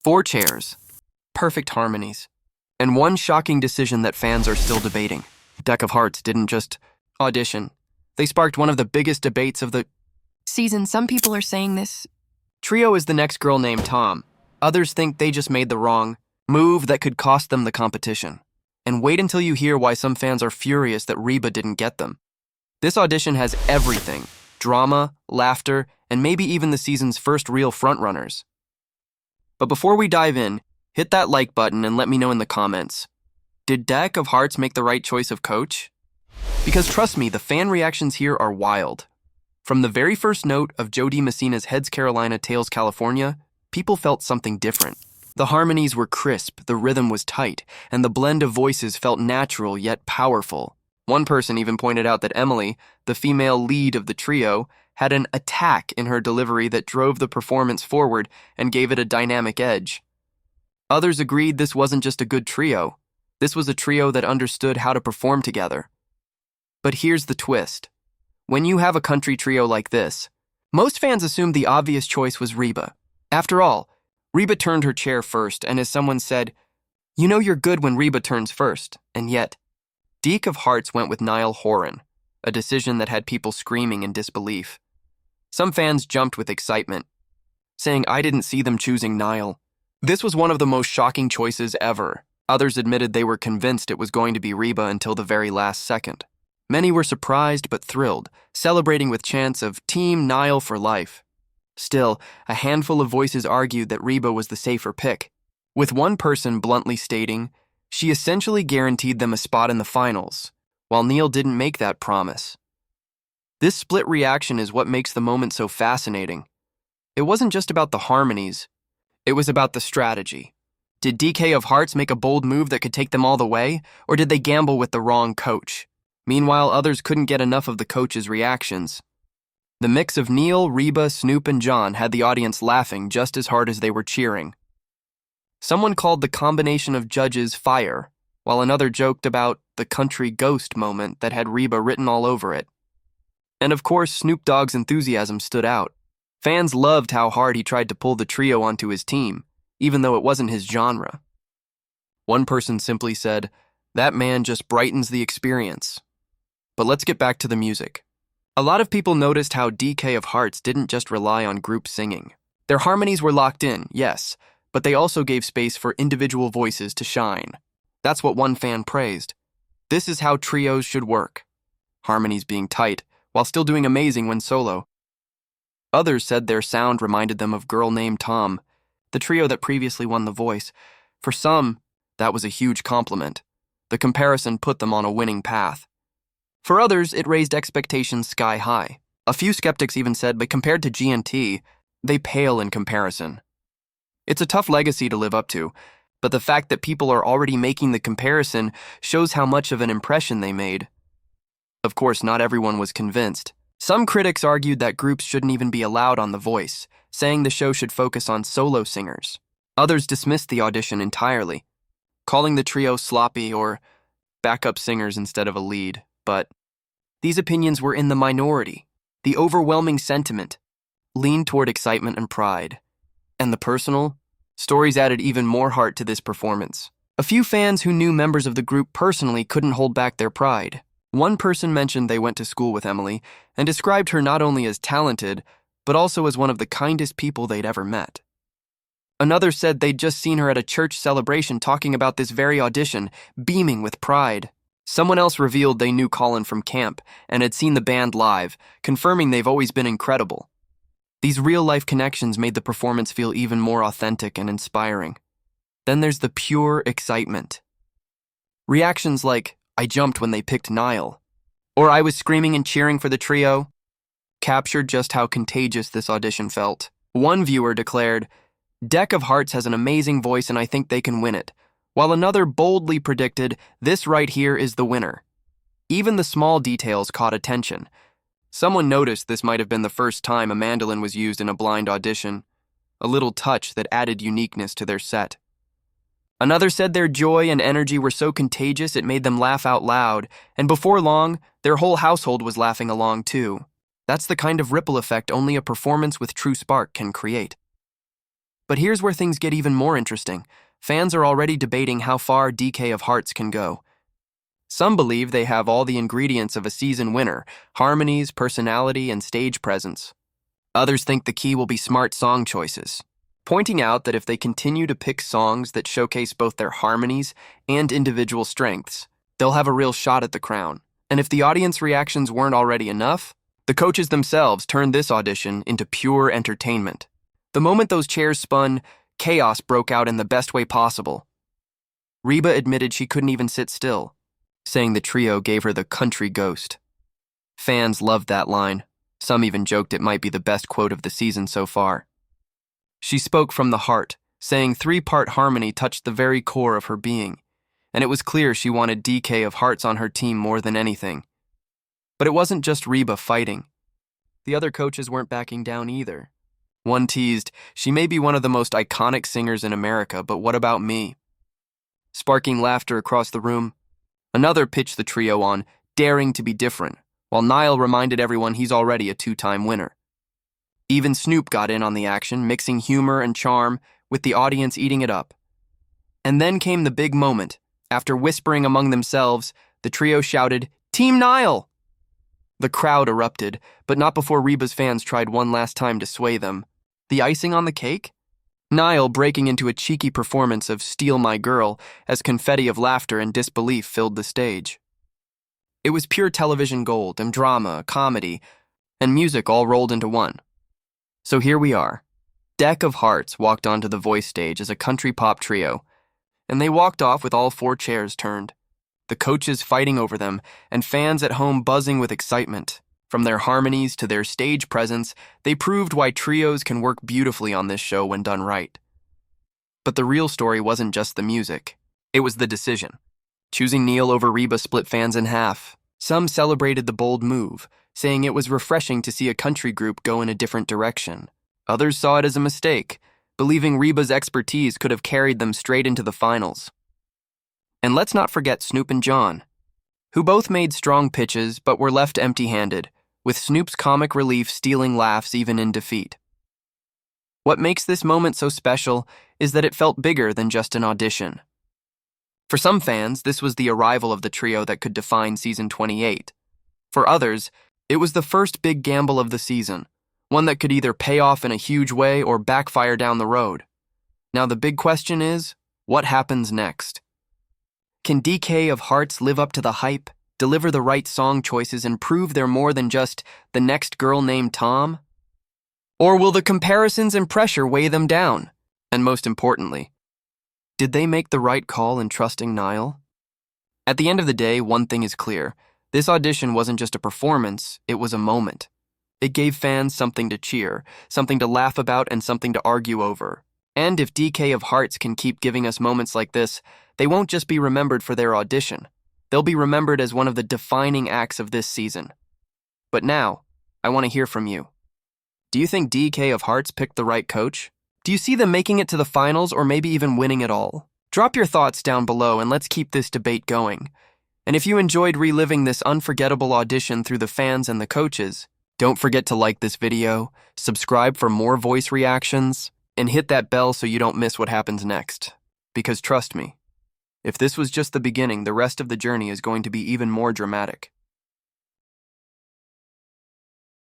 4 chairs, perfect harmonies, and one shocking decision that fans are still debating. DEK of Hearts didn't just audition. They sparked one of the biggest debates of the season. Some people are saying this trio is the next girl named Tom. Others think they just made the wrong move that could cost them the competition. And wait until you hear why some fans are furious that Reba didn't get them. This audition has everything: drama, laughter, and maybe even the season's first real frontrunners. But before we dive in, hit that like button and let me know in the comments. Did DEK of Hearts make the right choice of coach? Because trust me, the fan reactions here are wild. From the very first note of Jody Messina's Heads Carolina, Tails California, people felt something different. The harmonies were crisp, the rhythm was tight, and the blend of voices felt natural yet powerful. One person even pointed out that Emily, the female lead of the trio, had an attack in her delivery that drove the performance forward and gave it a dynamic edge. Others agreed this wasn't just a good trio. This was a trio that understood how to perform together. But here's the twist. When you have a country trio like this, most fans assumed the obvious choice was Reba. After all, Reba turned her chair first, and as someone said, you know you're good when Reba turns first. And yet, DEK of Hearts went with Niall Horan, a decision that had people screaming in disbelief. Some fans jumped with excitement, saying I didn't see them choosing Niall. This was one of the most shocking choices ever. Others admitted they were convinced it was going to be Reba until the very last second. Many were surprised but thrilled, celebrating with chants of Team Niall for life. Still, a handful of voices argued that Reba was the safer pick, with one person bluntly stating she essentially guaranteed them a spot in the finals, while Neil didn't make that promise. This split reaction is what makes the moment so fascinating. It wasn't just about the harmonies, it was about the strategy. Did DK of Hearts make a bold move that could take them all the way, or did they gamble with the wrong coach? Meanwhile, others couldn't get enough of the coach's reactions. The mix of Neil, Reba, Snoop, and John had the audience laughing just as hard as they were cheering. Someone called the combination of judges fire, while another joked about the country ghost moment that had Reba written all over it. And of course, Snoop Dogg's enthusiasm stood out. Fans loved how hard he tried to pull the trio onto his team, even though it wasn't his genre. One person simply said, that man just brightens the experience. But let's get back to the music. A lot of people noticed how DK of Hearts didn't just rely on group singing. Their harmonies were locked in, yes, but they also gave space for individual voices to shine. That's what one fan praised. This is how trios should work. Harmonies being tight, while still doing amazing when solo. Others said their sound reminded them of Girl Named Tom, the trio that previously won The Voice. For some, that was a huge compliment. The comparison put them on a winning path. For others, it raised expectations sky high. A few skeptics even said, but compared to GNT, they pale in comparison. It's a tough legacy to live up to, but the fact that people are already making the comparison shows how much of an impression they made. Of course, not everyone was convinced. Some critics argued that groups shouldn't even be allowed on The Voice, saying the show should focus on solo singers. Others dismissed the audition entirely, calling the trio sloppy or backup singers instead of a lead. But these opinions were in the minority. The overwhelming sentiment leaned toward excitement and pride. And the personal stories added even more heart to this performance. A few fans who knew members of the group personally couldn't hold back their pride. One person mentioned they went to school with Emily and described her not only as talented, but also as one of the kindest people they'd ever met. Another said they'd just seen her at a church celebration talking about this very audition, beaming with pride. Someone else revealed they knew Colin from camp and had seen the band live, confirming they've always been incredible. These real-life connections made the performance feel even more authentic and inspiring. Then there's the pure excitement. Reactions like, I jumped when they picked Niall, or I was screaming and cheering for the trio, captured just how contagious this audition felt. One viewer declared, DEK of Hearts has an amazing voice and I think they can win it, while another boldly predicted, this right here is the winner. Even the small details caught attention. Someone noticed this might have been the first time a mandolin was used in a blind audition, a little touch that added uniqueness to their set. Another said their joy and energy were so contagious it made them laugh out loud, and before long, their whole household was laughing along too. That's the kind of ripple effect only a performance with true spark can create. But here's where things get even more interesting. Fans are already debating how far DK of Hearts can go. Some believe they have all the ingredients of a season winner: harmonies, personality, and stage presence. Others think the key will be smart song choices, pointing out that if they continue to pick songs that showcase both their harmonies and individual strengths, they'll have a real shot at the crown. And if the audience reactions weren't already enough, the coaches themselves turned this audition into pure entertainment. The moment those chairs spun, chaos broke out in the best way possible. Reba admitted she couldn't even sit still, saying the trio gave her the country ghost. Fans loved that line. Some even joked it might be the best quote of the season so far. She spoke from the heart, saying 3-part harmony touched the very core of her being, and it was clear she wanted DK of Hearts on her team more than anything. But it wasn't just Reba fighting. The other coaches weren't backing down either. One teased, "She may be one of the most iconic singers in America, but what about me?" Sparking laughter across the room. Another pitched the trio on daring to be different, while Niall reminded everyone he's already a 2-time winner. Even Snoop got in on the action, mixing humor and charm, with the audience eating it up. And then came the big moment. After whispering among themselves, the trio shouted, "Team Niall!" The crowd erupted, but not before Reba's fans tried one last time to sway them. The icing on the cake? Niall breaking into a cheeky performance of "Steal My Girl" as confetti of laughter and disbelief filled the stage. It was pure television gold, and drama, comedy, and music all rolled into one. So here we are. DEK of Hearts walked onto the voice stage as a country pop trio, and they walked off with all 4 chairs turned, the coaches fighting over them, and fans at home buzzing with excitement. From their harmonies to their stage presence, they proved why trios can work beautifully on this show when done right. But the real story wasn't just the music. It was the decision. Choosing Neil over Reba split fans in half. Some celebrated the bold move, saying it was refreshing to see a country group go in a different direction. Others saw it as a mistake, believing Reba's expertise could have carried them straight into the finals. And let's not forget Snoop and John, who both made strong pitches but were left empty-handed, with Snoop's comic relief stealing laughs even in defeat. What makes this moment so special is that it felt bigger than just an audition. For some fans, this was the arrival of the trio that could define season 28. For others, it was the first big gamble of the season, one that could either pay off in a huge way or backfire down the road. Now the big question is, what happens next? Can DK of Hearts live up to the hype, deliver the right song choices, and prove they're more than just the next girl named Tom? Or will the comparisons and pressure weigh them down? And most importantly, did they make the right call in trusting Niall? At the end of the day, one thing is clear. This audition wasn't just a performance, it was a moment. It gave fans something to cheer, something to laugh about, and something to argue over. And if DK of Hearts can keep giving us moments like this, they won't just be remembered for their audition. They'll be remembered as one of the defining acts of this season. But now, I want to hear from you. Do you think DK of Hearts picked the right coach? Do you see them making it to the finals or maybe even winning it all? Drop your thoughts down below and let's keep this debate going. And if you enjoyed reliving this unforgettable audition through the fans and the coaches, don't forget to like this video, subscribe for more voice reactions, and hit that bell so you don't miss what happens next. Because trust me, if this was just the beginning, the rest of the journey is going to be even more dramatic.